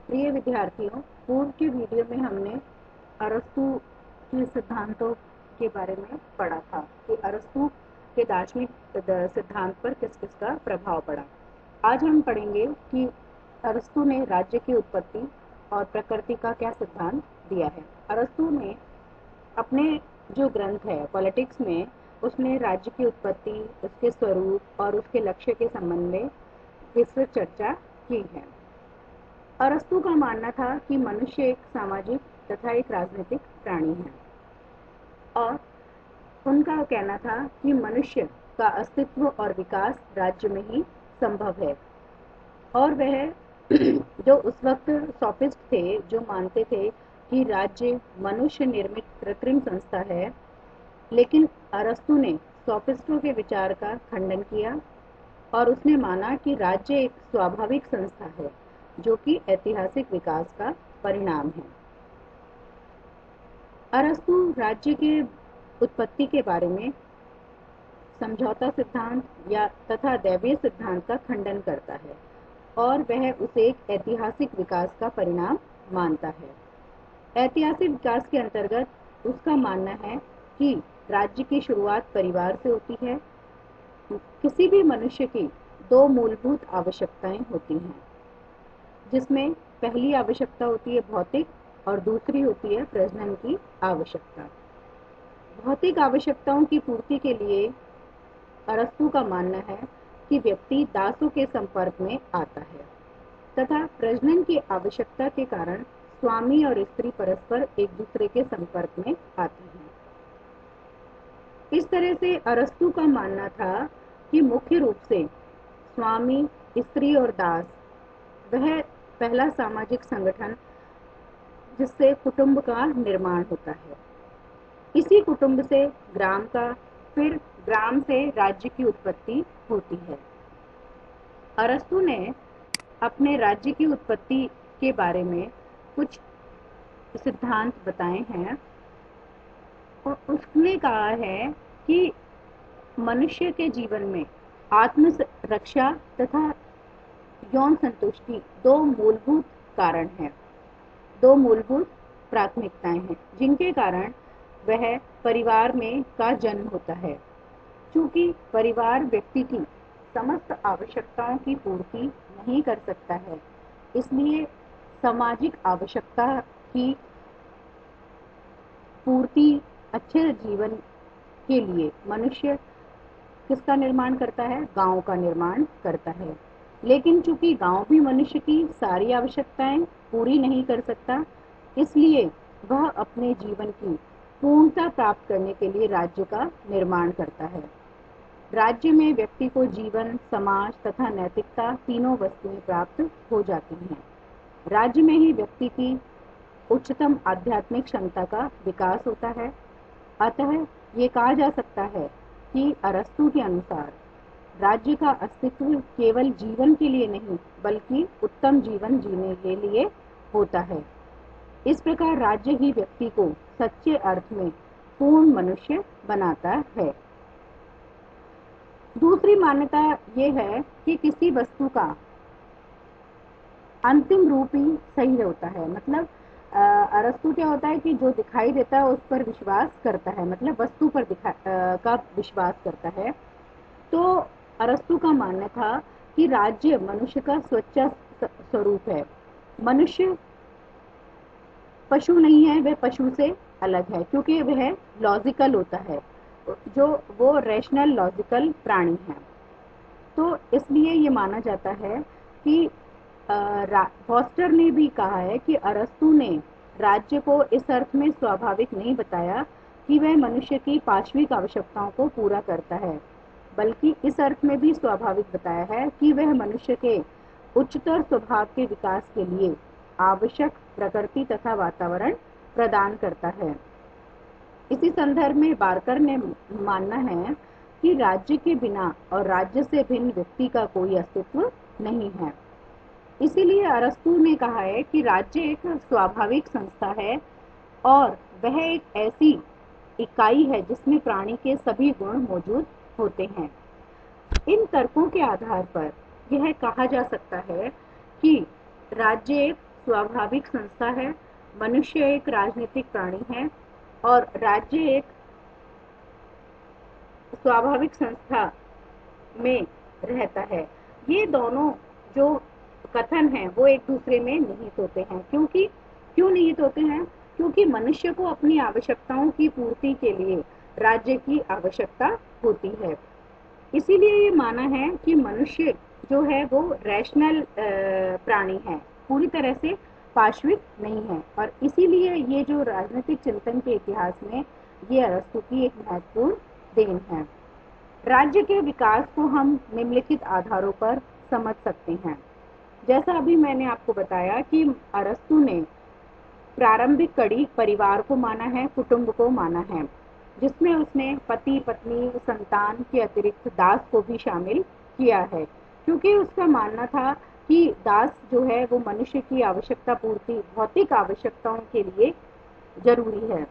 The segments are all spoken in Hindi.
प्रिय विद्यार्थियों, पूर्व के वीडियो में हमने अरस्तु के सिद्धांतों के बारे में पढ़ा था कि अरस्तु के दार्शनिक सिद्धांत पर किस किस का प्रभाव पड़ा। आज हम पढ़ेंगे कि अरस्तु ने राज्य की उत्पत्ति और प्रकृति का क्या सिद्धांत दिया है। अरस्तु ने अपने जो ग्रंथ है पॉलिटिक्स में, उसने राज्य की उत्पत्ति, उसके स्वरूप और उसके लक्ष्य के संबंध में विस्तृत चर्चा की है। अरस्तु का मानना था कि मनुष्य एक सामाजिक तथा एक राजनीतिक प्राणी है और उनका कहना था कि मनुष्य का अस्तित्व और विकास राज्य में ही संभव है। और वह जो उस वक्त सोफिस्ट थे, जो मानते थे कि राज्य मनुष्य निर्मित कृत्रिम संस्था है, लेकिन अरस्तु ने सोफिस्टों के विचार का खंडन किया और उसने माना कि राज्य एक स्वाभाविक संस्था है जो कि ऐतिहासिक विकास का परिणाम है। अरस्तु राज्य के उत्पत्ति के बारे में समझौता सिद्धांत या तथा दैवीय सिद्धांत का खंडन करता है और वह उसे एक ऐतिहासिक विकास का परिणाम मानता है। ऐतिहासिक विकास के अंतर्गत उसका मानना है कि राज्य की शुरुआत परिवार से होती है। किसी भी मनुष्य की दो मूलभूत आवश्यकताएं होती हैं, जिसमें पहली आवश्यकता होती है भौतिक और दूसरी होती है प्रजनन की आवश्यकता। भौतिक आवश्यकताओं की पूर्ति के लिए अरस्तु का मानना है कि व्यक्ति दासों के संपर्क में आता है तथा प्रजनन की आवश्यकता के कारण स्वामी और स्त्री परस्पर एक दूसरे के संपर्क में आते हैं। इस तरह से अरस्तु का मानना था कि मुख्य रूप से स्वामी, स्त्री और दास वह पहला सामाजिक संगठन जिससे कुटुंब का निर्माण होता है। इसी कुटुंब से ग्राम का, फिर ग्राम से राज्य की उत्पत्ति होती है। अरस्तु ने अपने राज्य की उत्पत्ति के बारे में कुछ सिद्धांत बताए हैं और उसने कहा है कि मनुष्य के जीवन में आत्म रक्षा तथा यौन संतुष्टि दो मूलभूत कारण हैं, दो मूलभूत प्राथमिकताएं हैं जिनके कारण वह परिवार में का जन्म होता है। चूंकि परिवार व्यक्ति की समस्त आवश्यकताओं की पूर्ति नहीं कर सकता है, इसलिए सामाजिक आवश्यकता की पूर्ति अच्छे जीवन के लिए मनुष्य किसका निर्माण करता है? गांव का निर्माण करता है। लेकिन चूंकि गांव भी मनुष्य की सारी आवश्यकताएं पूरी नहीं कर सकता, इसलिए वह अपने जीवन की पूर्णता प्राप्त करने के लिए राज्य का निर्माण करता है। राज्य में व्यक्ति को जीवन, समाज तथा नैतिकता तीनों वस्तुएं प्राप्त हो जाती हैं। राज्य में ही व्यक्ति की उच्चतम आध्यात्मिक क्षमता का विकास होता है। अतः ये कहा जा सकता है कि अरस्तु के अनुसार राज्य का अस्तित्व केवल जीवन के लिए नहीं बल्कि उत्तम जीवन जीने के लिए होता है। इस प्रकार राज्य ही व्यक्ति को सच्चे अर्थ में पूर्ण मनुष्य बनाता है। दूसरी मान्यता ये है कि किसी वस्तु का अंतिम रूप ही सही होता है। मतलब अरस्तु क्या होता है कि जो दिखाई देता है उस पर विश्वास करता है, मतलब वस्तु पर का विश्वास करता है। तो अरस्तु का मानना था कि राज्य मनुष्य का सच्चा स्वरूप है। मनुष्य पशु नहीं है, वह पशु से अलग है क्योंकि वह लॉजिकल होता है, जो वो रैशनल लॉजिकल प्राणी है। तो इसलिए ये माना जाता है कि फॉस्टर ने भी कहा है कि अरस्तु ने राज्य को इस अर्थ में स्वाभाविक नहीं बताया कि वह मनुष्य की पाशविक आवश्यकताओं को पूरा करता है, बल्कि इस अर्थ में भी स्वाभाविक बताया है कि वह मनुष्य के उच्चतर स्वभाव के विकास के लिए आवश्यक प्रकृति तथा वातावरण प्रदान करता है। इसी संदर्भ में बार्कर ने मानना है कि राज्य के बिना और राज्य से भिन्न व्यक्ति का कोई अस्तित्व नहीं है। इसीलिए अरस्तु ने कहा है कि राज्य एक स्वाभाविक संस्था है और वह एक ऐसी इकाई है जिसमें प्राणी के सभी गुण मौजूद होते हैं। इन तर्कों के आधार पर यह कहा जा सकता है कि राज्य एक स्वाभाविक संस्था है, मनुष्य एक राजनीतिक प्राणी है और राज्य एक स्वाभाविक संस्था में रहता है। ये दोनों जो कथन हैं वो एक दूसरे में निहित होते हैं। क्यों निहित होते हैं? क्योंकि मनुष्य को अपनी आवश्यकताओं की पूर्ति के लिए राज्य की आवश्यकता होती है। इसीलिए ये माना है कि मनुष्य जो है वो रैशनल प्राणी है, पूरी तरह से पाशविक नहीं है। और इसीलिए ये जो राजनीतिक चिंतन के इतिहास में ये अरस्तु की एक महत्वपूर्ण देन है। राज्य के विकास को हम निम्नलिखित आधारों पर समझ सकते हैं। जैसा अभी मैंने आपको बताया कि अरस्तु ने प्रारंभिक कड़ी परिवार को माना है, कुटुंब को माना है, जिसमें उसने पति पत्नी संतान के अतिरिक्त दास को भी शामिल किया है, क्योंकि उसका मानना था कि दास जो है वो मनुष्य की आवश्यकता पूर्ति, भौतिक आवश्यकताओं के लिए जरूरी है।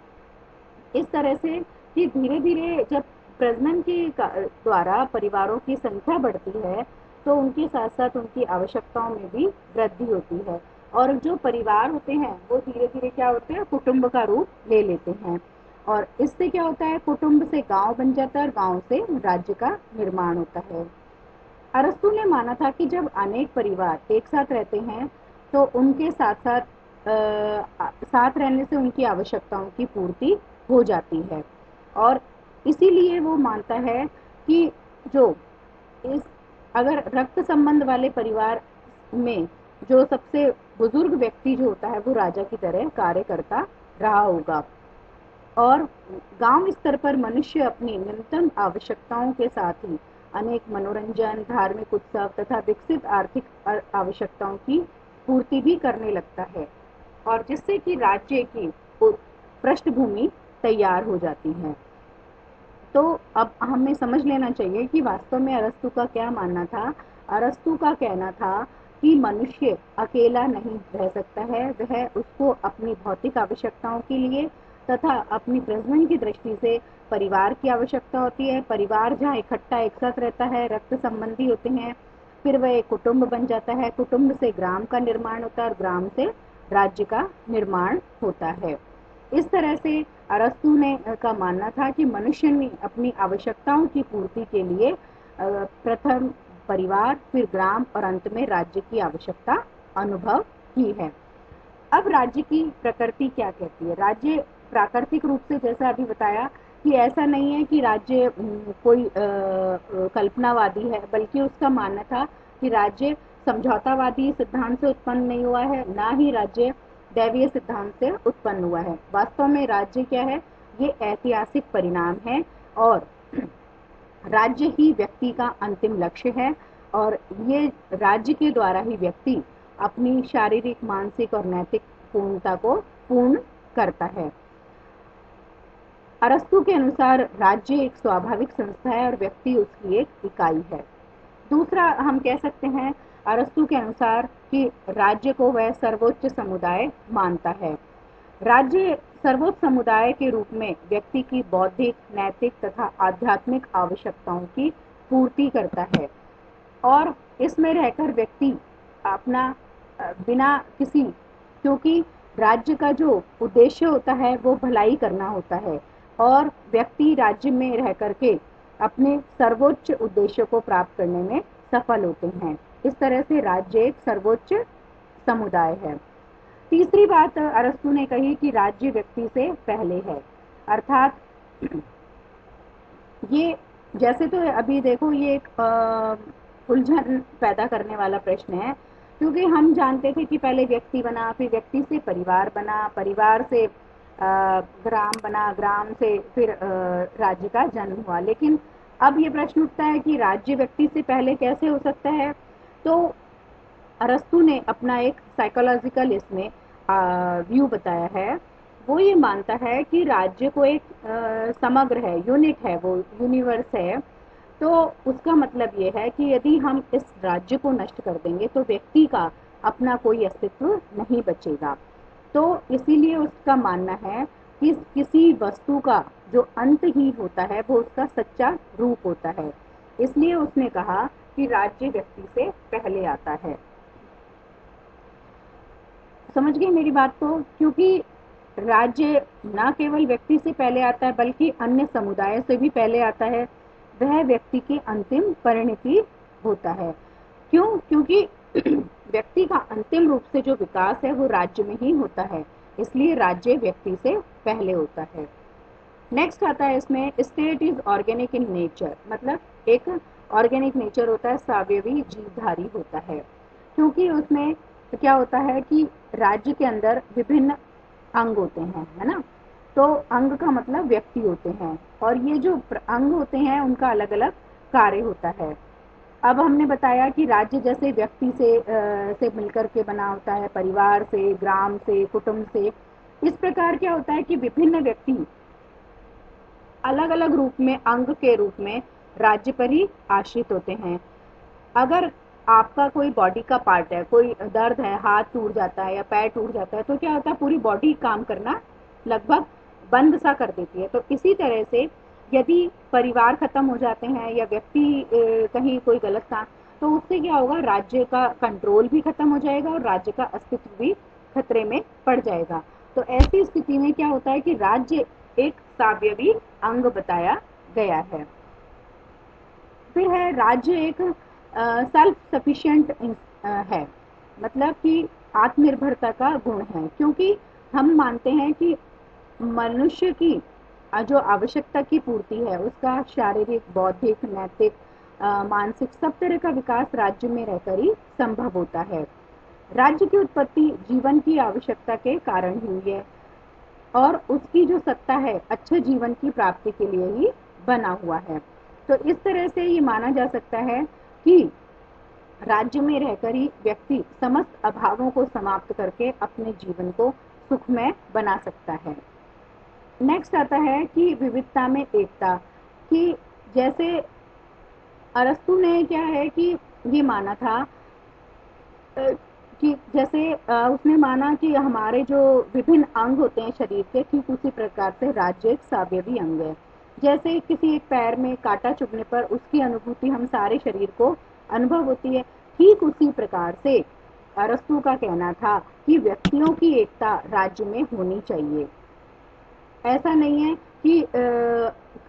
इस तरह से कि धीरे धीरे जब प्रजनन के द्वारा परिवारों की संख्या बढ़ती है तो उनके साथ साथ उनकी आवश्यकताओं में भी वृद्धि होती है और जो परिवार होते हैं वो धीरे धीरे क्या होते हैं, कुटुंब का रूप ले लेते हैं। और इससे क्या होता है, कुटुंब से गांव बन जाता है और गांव से राज्य का निर्माण होता है। अरस्तु ने माना था कि जब अनेक परिवार एक साथ रहते हैं तो उनके साथ साथ रहने से उनकी आवश्यकताओं की पूर्ति हो जाती है। और इसीलिए वो मानता है कि जो इस अगर रक्त संबंध वाले परिवार में जो सबसे बुजुर्ग व्यक्ति जो होता है वो राजा की तरह कार्य करता रहा होगा और गांव स्तर पर मनुष्य अपनी न्यूनतम आवश्यकताओं के साथ ही अनेक मनोरंजन, धार्मिक उत्सव तथा विकसित आर्थिक आवश्यकताओं की पूर्ति भी करने लगता है और जिससे कि राज्य की पृष्ठभूमि तैयार हो जाती है। तो अब हमें समझ लेना चाहिए कि वास्तव में अरस्तु का क्या मानना था। अरस्तु का कहना था कि मनुष्य अकेला नहीं रह सकता है, वह उसको अपनी भौतिक आवश्यकताओं के लिए तथा अपनी प्रजनन की दृष्टि से परिवार की आवश्यकता होती है। परिवार जहाँ इकट्ठा एक साथ रहता है, रक्त संबंधी होते हैं, फिर वह एक कुटुंब बन जाता है, कुटुंब से ग्राम का निर्माण होता है और ग्राम से राज्य का निर्माण होता है। इस तरह से अरस्तु ने का मानना था कि मनुष्य ने अपनी आवश्यकताओं की पूर्ति के लिए प्रथम परिवार, फिर ग्राम और अंत में राज्य की आवश्यकता अनुभव की है। अब राज्य की प्रकृति क्या कहती है? राज्य प्राकृतिक रूप से जैसा अभी बताया कि ऐसा नहीं है कि राज्य कोई कल्पनावादी है, बल्कि उसका मानना था कि राज्य समझौतावादी सिद्धांत से उत्पन्न नहीं हुआ है, ना ही राज्य दैवीय सिद्धांत से उत्पन्न हुआ है। वास्तव में राज्य क्या है? ये ऐतिहासिक परिणाम है और राज्य ही व्यक्ति का अंतिम लक्ष्य है और ये राज्य के द्वारा ही व्यक्ति अपनी शारीरिक, मानसिक और नैतिक पूर्णता को पूर्ण करता है। अरस्तु के अनुसार राज्य एक स्वाभाविक संस्था है और व्यक्ति उसकी एक इकाई है। दूसरा हम कह सकते हैं अरस्तु के अनुसार कि राज्य को वह सर्वोच्च समुदाय मानता है। राज्य सर्वोच्च समुदाय के रूप में व्यक्ति की बौद्धिक, नैतिक तथा आध्यात्मिक आवश्यकताओं की पूर्ति करता है और इसमें रहकर व्यक्ति अपना बिना किसी, क्योंकि राज्य का जो उद्देश्य होता है वो भलाई करना होता है और व्यक्ति राज्य में रह करके अपने सर्वोच्च उद्देश्य को प्राप्त करने में सफल होते हैं। इस तरह से राज्य एक सर्वोच्च समुदाय है। तीसरी बात अरस्तु ने कही कि राज्य व्यक्ति से पहले है, अर्थात ये जैसे तो अभी देखो ये एक उलझन पैदा करने वाला प्रश्न है, क्योंकि हम जानते थे कि पहले व्यक्ति बना, फिर व्यक्ति से परिवार बना, परिवार से ग्राम बना, ग्राम से फिर राज्य का जन्म हुआ। लेकिन अब ये प्रश्न उठता है कि राज्य व्यक्ति से पहले कैसे हो सकता है? तो अरस्तु ने अपना एक साइकोलॉजिकल इसमें व्यू बताया है। वो ये मानता है कि राज्य को एक समग्र है, यूनिट है, वो यूनिवर्स है। तो उसका मतलब ये है कि यदि हम इस राज्य को नष्ट कर देंगे तो व्यक्ति का अपना कोई अस्तित्व नहीं बचेगा। तो इसीलिए उसका मानना है कि किसी वस्तु का जो अंत ही होता है वो उसका सच्चा रूप होता है। इसलिए उसने कहा कि राज्य व्यक्ति से पहले आता है। समझ गए मेरी बात को? क्योंकि राज्य न केवल व्यक्ति से पहले आता है बल्कि अन्य समुदाय से भी पहले आता है। वह व्यक्ति की अंतिम परिणति होता है। क्यों? क्योंकि व्यक्ति का अंतिम रूप से जो विकास है वो राज्य में ही होता है, इसलिए राज्य व्यक्ति से पहले होता है। नेक्स्ट आता है इसमें, state is organic in nature, मतलब एक ऑर्गेनिक नेचर होता है, सावयवी जीवधारी होता है। क्योंकि उसमें क्या होता है कि राज्य के अंदर विभिन्न अंग होते हैं, है ना। तो अंग का मतलब व्यक्ति होते हैं, और ये जो अंग होते हैं उनका अलग अलग कार्य होता है। अब हमने बताया कि राज्य जैसे व्यक्ति से मिलकर के बना होता है, परिवार से, ग्राम से, कुटुंब से। इस प्रकार क्या होता है कि विभिन्न व्यक्ति अलग अलग रूप में, अंग के रूप में राज्य पर ही आश्रित होते हैं। अगर आपका कोई बॉडी का पार्ट है, कोई दर्द है, हाथ टूट जाता है या पैर टूट जाता है, तो क्या होता है, पूरी बॉडी काम करना लगभग बंद सा कर देती है। तो इसी तरह से यदि परिवार खत्म हो जाते हैं या व्यक्ति कहीं कोई गलत काम, तो उससे क्या होगा, राज्य का कंट्रोल भी खत्म हो जाएगा और राज्य का अस्तित्व भी खतरे में पड़ जाएगा। तो ऐसी स्थिति में क्या होता है कि राज्य एक सावयवी अंग बताया गया है। फिर है, राज्य एक सेल्फ सफिशिएंट है, मतलब कि आत्मनिर्भरता का गुण है। क्योंकि हम मानते हैं कि मनुष्य की जो आवश्यकता की पूर्ति है, उसका शारीरिक, बौद्धिक, नैतिक, मानसिक सब तरह का विकास राज्य में रहकर ही संभव होता है। राज्य की उत्पत्ति जीवन की आवश्यकता के कारण हुई है और उसकी जो सत्ता है अच्छे जीवन की प्राप्ति के लिए ही बना हुआ है। तो इस तरह से ये माना जा सकता है कि राज्य में रहकर ही व्यक्ति समस्त अभावों को समाप्त करके अपने जीवन को सुखमय बना सकता है। नेक्स्ट आता है कि विविधता में एकता, कि जैसे अरस्तु ने क्या है कि ये माना था कि जैसे उसने माना कि हमारे जो विभिन्न अंग होते हैं शरीर के, ठीक उसी प्रकार से राज्य एक सावयवी अंग है। जैसे किसी एक पैर में कांटा चुभने पर उसकी अनुभूति हम सारे शरीर को अनुभव होती है, ठीक उसी प्रकार से अरस्तु का कहना था कि व्यक्तियों की एकता राज्य में होनी चाहिए। ऐसा नहीं है कि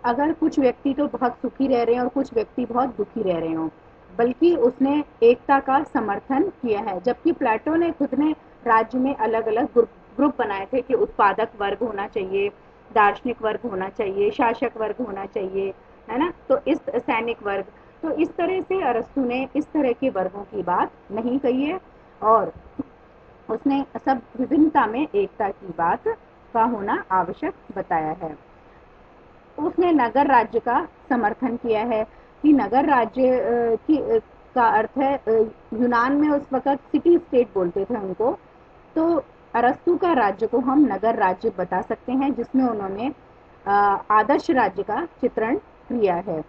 अगर कुछ व्यक्ति तो बहुत सुखी रह रहे हैं और कुछ व्यक्ति बहुत दुखी रह रहे हों, बल्कि उसने एकता का समर्थन किया है। जबकि प्लेटो ने खुद ने राज्य में अलग अलग ग्रुप बनाए थे कि उत्पादक वर्ग होना चाहिए, दार्शनिक वर्ग होना चाहिए, शासक वर्ग होना चाहिए, है ना, तो इस सैनिक वर्ग। तो इस तरह से अरस्तु ने इस तरह के वर्गों की बात नहीं कही है, और उसने सब विभिन्नता में एकता की बात का होना आवश्यक बताया है। उसने नगर राज्य का समर्थन किया है कि नगर राज्य का अर्थ है, यूनान में उस वक्त सिटी स्टेट बोलते थे उनको, तो अरस्तु का राज्य को हम नगर राज्य बता सकते हैं, जिसमें उन्होंने आदर्श राज्य का चित्रण किया है।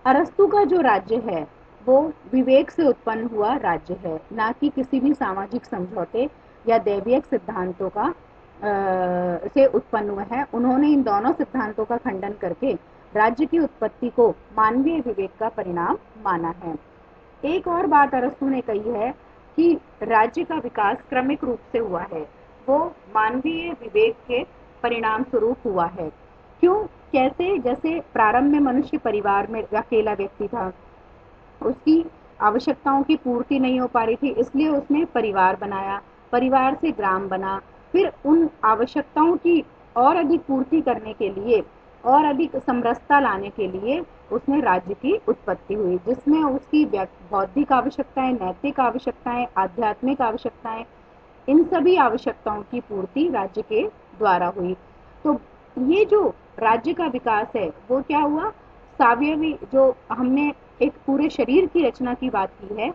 अरस्तु का जो राज्य है वो विवेक से उत्पन्न हुआ राज्य है, ना कि किसी भी सामाजिक समझौते या दैवीय सिद्धांतों का से उत्पन्न हुआ है। उन्होंने इन दोनों सिद्धांतों का खंडन करके राज्य की उत्पत्ति को मानवीय विवेक का परिणाम माना है। एक और बात अरस्तु ने कही है कि राज्य का विकास क्रमिक रूप से हुआ है, वो मानवीय विवेक के परिणाम स्वरूप हुआ है। क्यों? कैसे? जैसे प्रारंभ में मनुष्य परिवार में अकेला व्यक्ति था, उसकी आवश्यकताओं की पूर्ति नहीं हो पा रही थी, इसलिए उसने परिवार बनाया, परिवार से ग्राम बना, फिर उन आवश्यकताओं की और अधिक पूर्ति करने के लिए और अधिक समरसता लाने के लिए उसने राज्य की उत्पत्ति हुई, जिसमें उसकी बौद्धिक आवश्यकताएं, नैतिक आवश्यकताएं, आध्यात्मिक आवश्यकताएं, इन सभी आवश्यकताओं की पूर्ति राज्य के द्वारा हुई। तो ये जो राज्य का विकास है वो क्या हुआ, सावयवी, जो हमने एक पूरे शरीर की रचना की बात की है,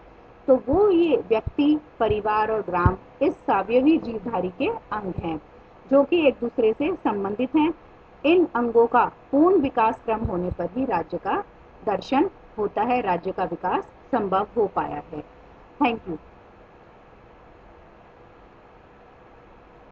तो वो ये व्यक्ति, परिवार और ग्राम इस सावयवी जीवधारी के अंग हैं, जो कि एक दूसरे से संबंधित हैं। इन अंगों का पूर्ण विकास क्रम होने पर ही राज्य का दर्शन होता है, राज्य का विकास संभव हो पाया है। Thank you.